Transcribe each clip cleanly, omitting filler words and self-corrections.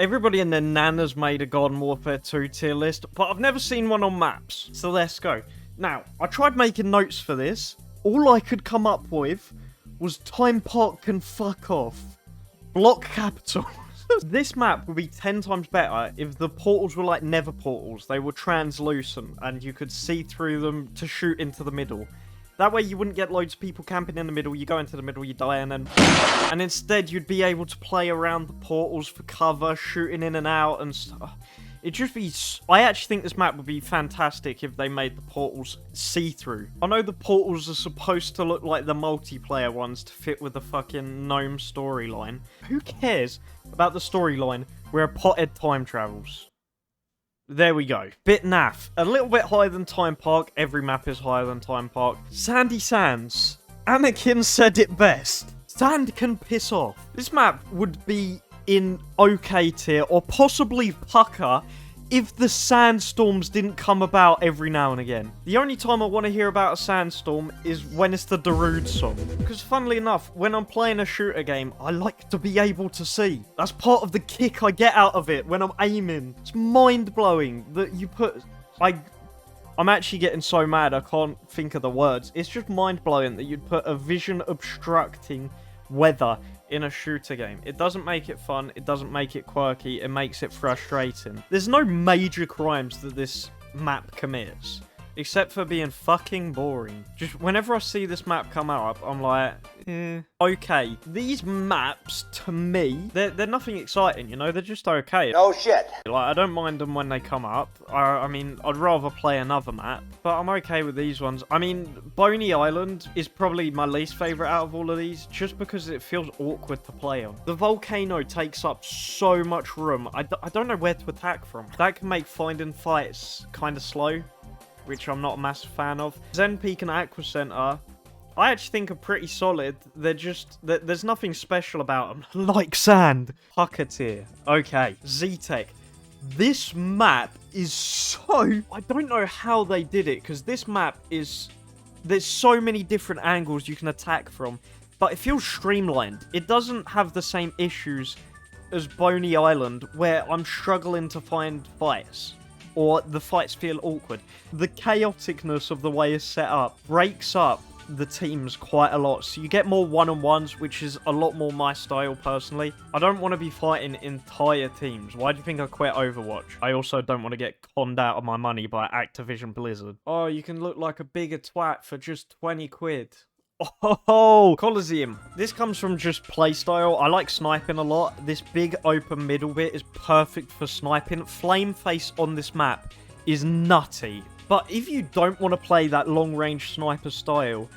Everybody and their nana's made a Garden Warfare 2 tier list, but I've never seen one on maps. So let's go. Now, I tried making notes for this. All I could come up with was Time Park can fuck off. Block capital. This map would be 10 times better if the portals were like nether portals. They were translucent and you could see through them to shoot into the middle. That way you wouldn't get loads of people camping in the middle, you go into the middle, you die, and then... And instead you'd be able to play around the portals for cover, shooting in and out and stuff. It'd just be... I actually think this map would be fantastic if they made the portals see-through. I know the portals are supposed to look like the multiplayer ones to fit with the fucking gnome storyline. Who cares about the storyline where a pothead time travels? There we go. Bit naff. A little bit higher than Time Park. Every map is higher than Time Park. Sandy Sands. Anakin said it best. Sand can piss off. This map would be in okay tier or possibly pucker if the sandstorms didn't come about every now and again. The only time I want to hear about a sandstorm is when it's the Darude song. Because funnily enough, when I'm playing a shooter game, I like to be able to see. That's part of the kick I get out of it when I'm aiming. It's mind-blowing that you put... I'm actually getting so mad I can't think of the words. It's just mind-blowing that you'd put a vision-obstructing weather in a shooter game. It doesn't make it fun, it doesn't make it quirky, it makes it frustrating. There's no major crimes that this map commits, except for being fucking boring. Just whenever I see this map come up, I'm like, okay. These maps, to me, they're nothing exciting, you know? They're just okay. No shit. Like, I don't mind them when they come up. I mean, I'd rather play another map, but I'm okay with these ones. I mean, Boney Island is probably my least favorite out of all of these, just because it feels awkward to play on. The volcano takes up so much room. I don't know where to attack from. That can make finding fights kind of slow, which I'm not a massive fan of. Zen Peak and Aqua Center, I actually think are pretty solid. They're just... There's nothing special about them. Like sand. Pucker tier. Okay. Ztec. This map is so... I don't know how they did it, because this map is... There's so many different angles you can attack from, but it feels streamlined. It doesn't have the same issues as Boney Island, where I'm struggling to find fights, or the fights feel awkward. The chaoticness of the way it's set up breaks up the teams quite a lot, so you get more one-on-ones, which is a lot more my style personally. I don't want to be fighting entire teams. Why do you think I quit Overwatch? I also don't want to get conned out of my money by Activision Blizzard. Oh, you can look like a bigger twat for just 20 quid. Oh, Colosseum. This comes from just playstyle. I like sniping a lot. This big open middle bit is perfect for sniping. Flame face on this map is nutty. But if you don't want to play that long-range sniper style,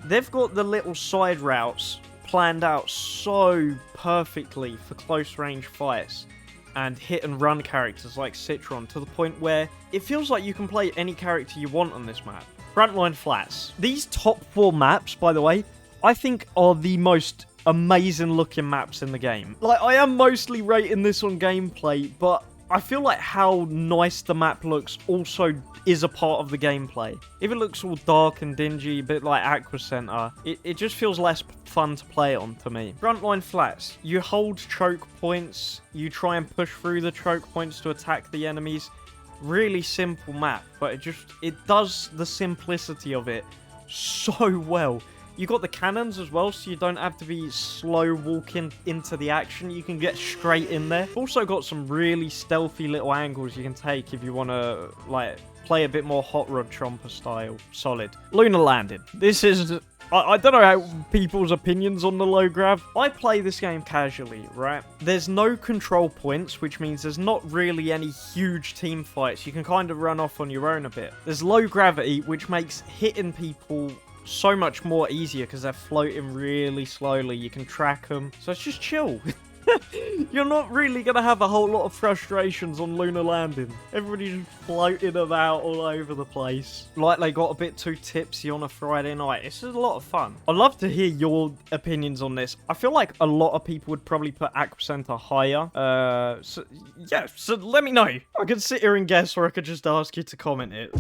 they've got the little side routes planned out so perfectly for close-range fights and hit-and-run characters like Citron, to the point where it feels like you can play any character you want on this map. Frontline Flats. These top 4 maps, by the way, I think are the most amazing-looking maps in the game. Like, I am mostly rating this on gameplay, but I feel like how nice the map looks also is a part of the gameplay. If it looks all dark and dingy, a bit like Aqua Center, it just feels less fun to play on to me. Frontline Flats. You hold choke points, you try and push through the choke points to attack the enemies. Really simple map, but it does the simplicity of it so well. You got the cannons as well, so you don't have to be slow walking into the action. You can get straight in there. Also got some really stealthy little angles you can take if you want to, like, play a bit more Hot Rod Chomper style. Solid. Lunar Landing. This is... I don't know how people's opinions on the low grav. I play this game casually, right? There's no control points, which means there's not really any huge team fights. You can kind of run off on your own a bit. There's low gravity, which makes hitting people so much more easier because they're floating really slowly. You can track them. So it's just chill. You're not really going to have a whole lot of frustrations on Lunar Landing. Everybody's just floating about all over the place. Like they got a bit too tipsy on a Friday night. It's just a lot of fun. I'd love to hear your opinions on this. I feel like a lot of people would probably put Aqua Center higher. So let me know. I could sit here and guess, or I could just ask you to comment it.